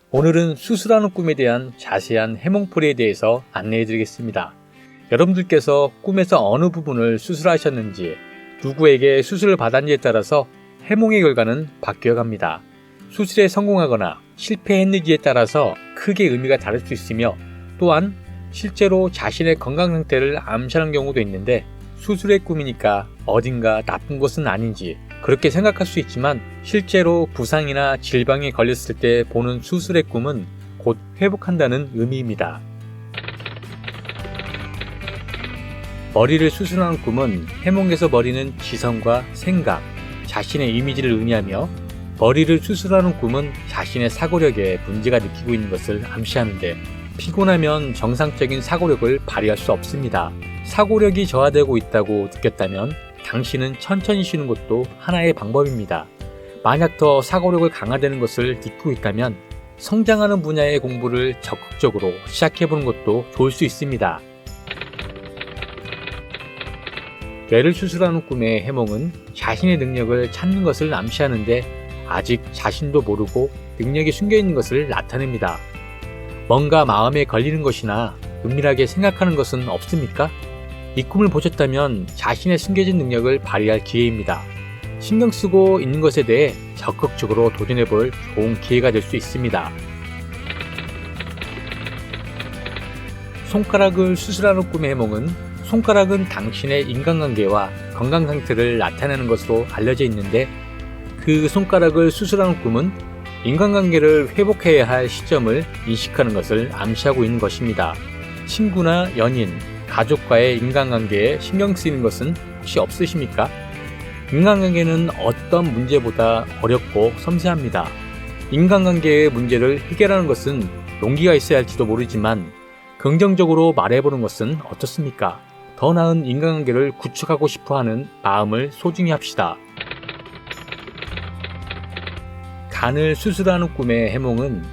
오늘은 수술하는 꿈에 대한 자세한 해몽풀이에 대해서 안내해 드리겠습니다. 여러분들께서 꿈에서 어느 부분을 수술하셨는지, 누구에게 수술을 받았는지에 따라서 해몽의 결과는 바뀌어 갑니다. 수술에 성공하거나 실패했는지에 따라서 크게 의미가 다를 수 있으며, 또한 실제로 자신의 건강 상태를 암시하는 경우도 있는데, 수술의 꿈이니까 어딘가 나쁜 것은 아닌지 그렇게 생각할 수 있지만, 실제로 부상이나 질병에 걸렸을 때 보는 수술의 꿈은 곧 회복한다는 의미입니다. 머리를 수술하는 꿈은 해몽에서 머리는 지성과 생각, 자신의 이미지를 의미하며, 머리를 수술하는 꿈은 자신의 사고력에 문제가 느끼고 있는 것을 암시하는데, 피곤하면 정상적인 사고력을 발휘할 수 없습니다. 사고력이 저하되고 있다고 느꼈다면 당신은 천천히 쉬는 것도 하나의 방법입니다. 만약 더 사고력을 강화되는 것을 느끼고 있다면 성장하는 분야의 공부를 적극적으로 시작해보는 것도 좋을 수 있습니다. 뇌를 수술하는 꿈의 해몽은 자신의 능력을 찾는 것을 암시하는데, 아직 자신도 모르고 능력이 숨겨있는 것을 나타냅니다. 뭔가 마음에 걸리는 것이나 은밀하게 생각하는 것은 없습니까? 이 꿈을 보셨다면 자신의 숨겨진 능력을 발휘할 기회입니다. 신경 쓰고 있는 것에 대해 적극적으로 도전해볼 좋은 기회가 될 수 있습니다. 손가락을 수술하는 꿈의 해몽은, 손가락은 당신의 인간관계와 건강 상태를 나타내는 것으로 알려져 있는데, 그 손가락을 수술하는 꿈은 인간관계를 회복해야 할 시점을 인식하는 것을 암시하고 있는 것입니다. 친구나 연인, 가족과의 인간관계에 신경 쓰이는 것은 혹시 없으십니까? 인간관계는 어떤 문제보다 어렵고 섬세합니다. 인간관계의 문제를 해결하는 것은 용기가 있어야 할지도 모르지만, 긍정적으로 말해보는 것은 어떻습니까? 더 나은 인간관계를 구축하고 싶어하는 마음을 소중히 합시다. 간을 수술하는 꿈의 해몽은,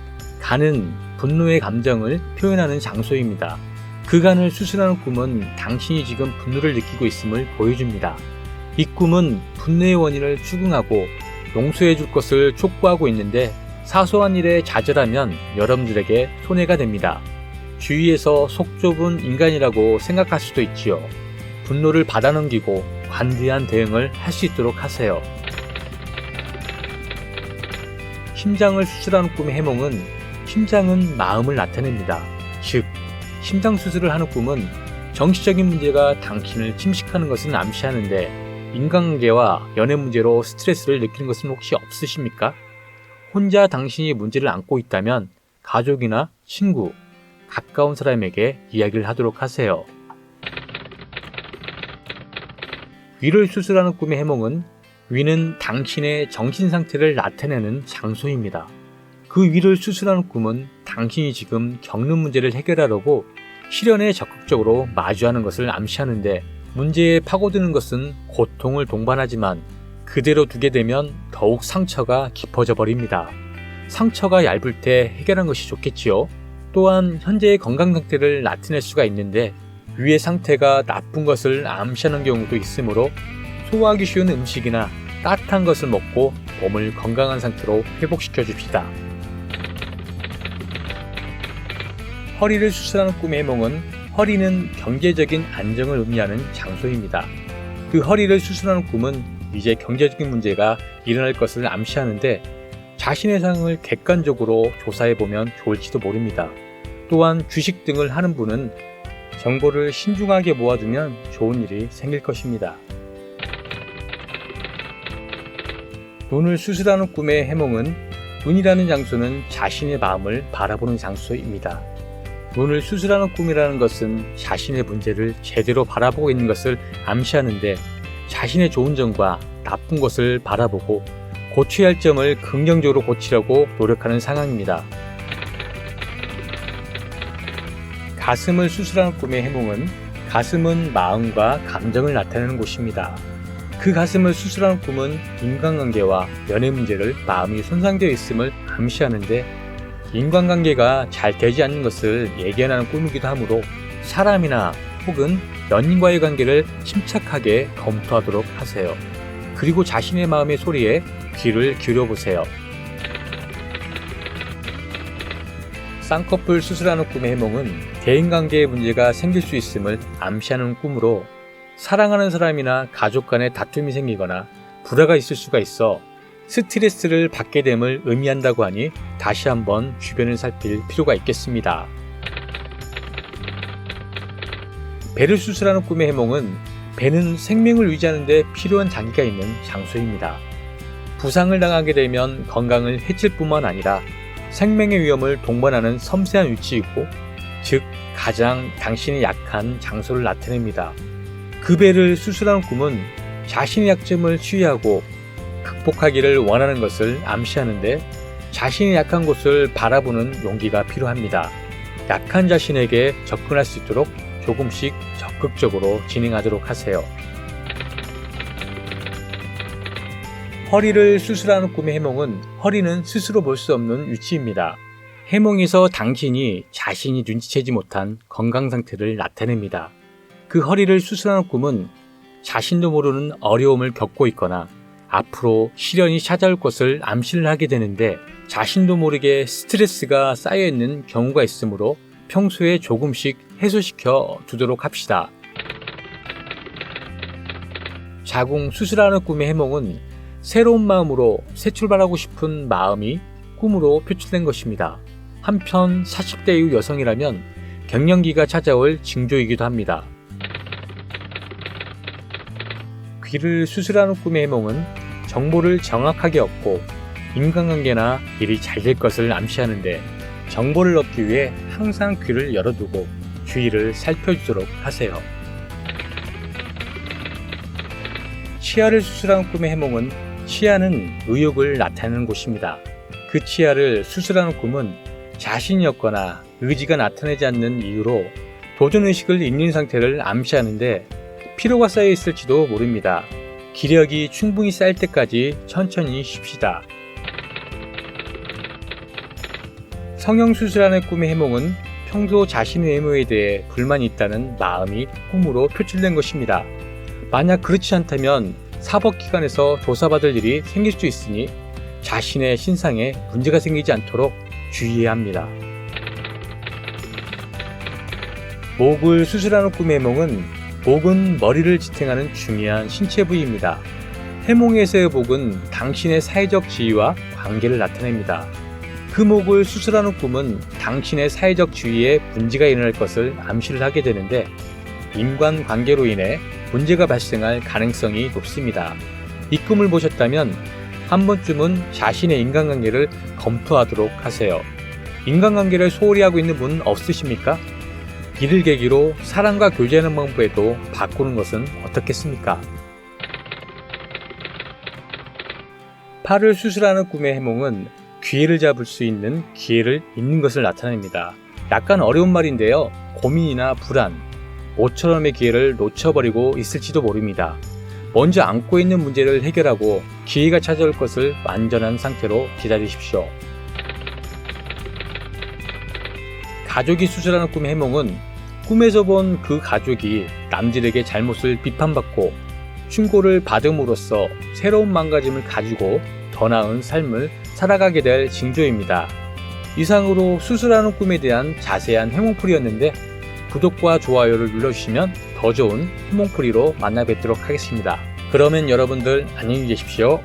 간은 분노의 감정을 표현하는 장소입니다. 그 간을 수술하는 꿈은 당신이 지금 분노를 느끼고 있음을 보여줍니다. 이 꿈은 분노의 원인을 추궁하고 용서해 줄 것을 촉구하고 있는데, 사소한 일에 좌절하면 여러분들에게 손해가 됩니다. 주위에서 속 좁은 인간이라고 생각할 수도 있지요. 분노를 받아넘기고 관대한 대응을 할 수 있도록 하세요. 심장을 수술하는 꿈의 해몽은, 심장은 마음을 나타냅니다. 즉, 심장 수술을 하는 꿈은 정신적인 문제가 당신을 침식하는 것은 암시하는데, 인간관계와 연애 문제로 스트레스를 느끼는 것은 혹시 없으십니까? 혼자 당신이 문제를 안고 있다면 가족이나 친구, 가까운 사람에게 이야기를 하도록 하세요. 위를 수술하는 꿈의 해몽은, 위는 당신의 정신 상태를 나타내는 장소입니다. 그 위를 수술하는 꿈은 당신이 지금 겪는 문제를 해결하려고 실현에 적극적으로 마주하는 것을 암시하는데, 문제에 파고드는 것은 고통을 동반하지만 그대로 두게 되면 더욱 상처가 깊어져 버립니다. 상처가 얇을 때 해결한 것이 좋겠지요. 또한 현재의 건강 상태를 나타낼 수가 있는데, 위의 상태가 나쁜 것을 암시하는 경우도 있으므로 소화하기 쉬운 음식이나 따뜻한 것을 먹고 몸을 건강한 상태로 회복시켜 줍시다. 허리를 수술하는 꿈의 해몽은, 허리는 경제적인 안정을 의미하는 장소입니다. 그 허리를 수술하는 꿈은 이제 경제적인 문제가 일어날 것을 암시하는데, 자신의 상황을 객관적으로 조사해보면 좋을지도 모릅니다. 또한 주식 등을 하는 분은 정보를 신중하게 모아두면 좋은 일이 생길 것입니다. 눈을 수술하는 꿈의 해몽은, 눈이라는 장소는 자신의 마음을 바라보는 장소입니다. 눈을 수술하는 꿈이라는 것은 자신의 문제를 제대로 바라보고 있는 것을 암시하는데, 자신의 좋은 점과 나쁜 것을 바라보고 고쳐야 할 점을 긍정적으로 고치려고 노력하는 상황입니다. 가슴을 수술하는 꿈의 해몽은, 가슴은 마음과 감정을 나타내는 곳입니다. 그 가슴을 수술하는 꿈은 인간관계와 연애 문제를 마음이 손상되어 있음을 암시하는데, 인간관계가 잘 되지 않는 것을 예견하는 꿈이기도 하므로 사람이나 혹은 연인과의 관계를 침착하게 검토하도록 하세요. 그리고 자신의 마음의 소리에 귀를 기울여 보세요. 쌍꺼풀 수술하는 꿈의 해몽은 대인관계에 문제가 생길 수 있음을 암시하는 꿈으로 사랑하는 사람이나 가족 간에 다툼이 생기거나 불화가 있을 수가 있어 스트레스를 받게 됨을 의미한다고 하니 다시 한번 주변을 살필 필요가 있겠습니다. 배를 수술하는 꿈의 해몽은 배는 생명을 유지하는 데 필요한 장기가 있는 장소입니다. 부상을 당하게 되면 건강을 해칠 뿐만 아니라 생명의 위험을 동반하는 섬세한 위치이고, 즉 가장 당신이 약한 장소를 나타냅니다. 그 배를 수술하는 꿈은 자신의 약점을 치유하고 극복하기를 원하는 것을 암시하는데, 자신의 약한 곳을 바라보는 용기가 필요합니다. 약한 자신에게 접근할 수 있도록 조금씩 적극적으로 진행하도록 하세요. 허리를 수술하는 꿈의 해몽은 허리는 스스로 볼 수 없는 위치입니다. 해몽에서 당신이 자신이 눈치채지 못한 건강 상태를 나타냅니다. 그 허리를 수술하는 꿈은 자신도 모르는 어려움을 겪고 있거나 앞으로 시련이 찾아올 것을 암시를 하게 되는데, 자신도 모르게 스트레스가 쌓여있는 경우가 있으므로 평소에 조금씩 해소시켜 두도록 합시다. 자궁 수술하는 꿈의 해몽은 새로운 마음으로 새 출발하고 싶은 마음이 꿈으로 표출된 것입니다. 한편 40대 이후 여성이라면 갱년기가 찾아올 징조이기도 합니다. 귀를 수술하는 꿈의 해몽은 정보를 정확하게 얻고 인간관계나 일이 잘 될 것을 암시하는데, 정보를 얻기 위해 항상 귀를 열어두고 주위를 살펴주도록 하세요. 치아를 수술하는 꿈의 해몽은 치아는 의욕을 나타내는 곳입니다. 그 치아를 수술하는 꿈은 자신이 없거나 의지가 나타나지 않는 이유로 도전의식을 잃는 상태를 암시하는데, 피로가 쌓여 있을지도 모릅니다. 기력이 충분히 쌓일 때까지 천천히 쉽시다. 성형수술하는 꿈의 해몽은 평소 자신의 외모에 대해 불만이 있다는 마음이 꿈으로 표출된 것입니다. 만약 그렇지 않다면 사법기관에서 조사받을 일이 생길 수 있으니 자신의 신상에 문제가 생기지 않도록 주의해야 합니다. 목을 수술하는 꿈의 해몽은 목은 머리를 지탱하는 중요한 신체 부위입니다. 해몽에서의 목은 당신의 사회적 지위와 관계를 나타냅니다. 그 목을 수술하는 꿈은 당신의 사회적 지위에 문제가 일어날 것을 암시를 하게 되는데, 인간관계로 인해 문제가 발생할 가능성이 높습니다. 이 꿈을 보셨다면 한 번쯤은 자신의 인간관계를 검토하도록 하세요. 인간관계를 소홀히 하고 있는 분 없으십니까? 이를 계기로 사람과 교제하는 방법에도 바꾸는 것은 어떻겠습니까? 팔을 수술하는 꿈의 해몽은 기회를 잡을 수 있는 기회를 잃는 것을 나타냅니다. 약간 어려운 말인데요. 고민이나 불안, 모처럼의 기회를 놓쳐버리고 있을지도 모릅니다. 먼저 안고 있는 문제를 해결하고 기회가 찾아올 것을 완전한 상태로 기다리십시오. 가족이 수술하는 꿈의 해몽은 꿈에서 본 그 가족이 남들에게 잘못을 비판받고 충고를 받음으로써 새로운 마음가짐을 가지고 더 나은 삶을 살아가게 될 징조입니다. 이상으로 수술하는 꿈에 대한 자세한 해몽풀이였는데, 구독과 좋아요를 눌러주시면 더 좋은 해몽풀이로 만나 뵙도록 하겠습니다. 그러면 여러분들 안녕히 계십시오.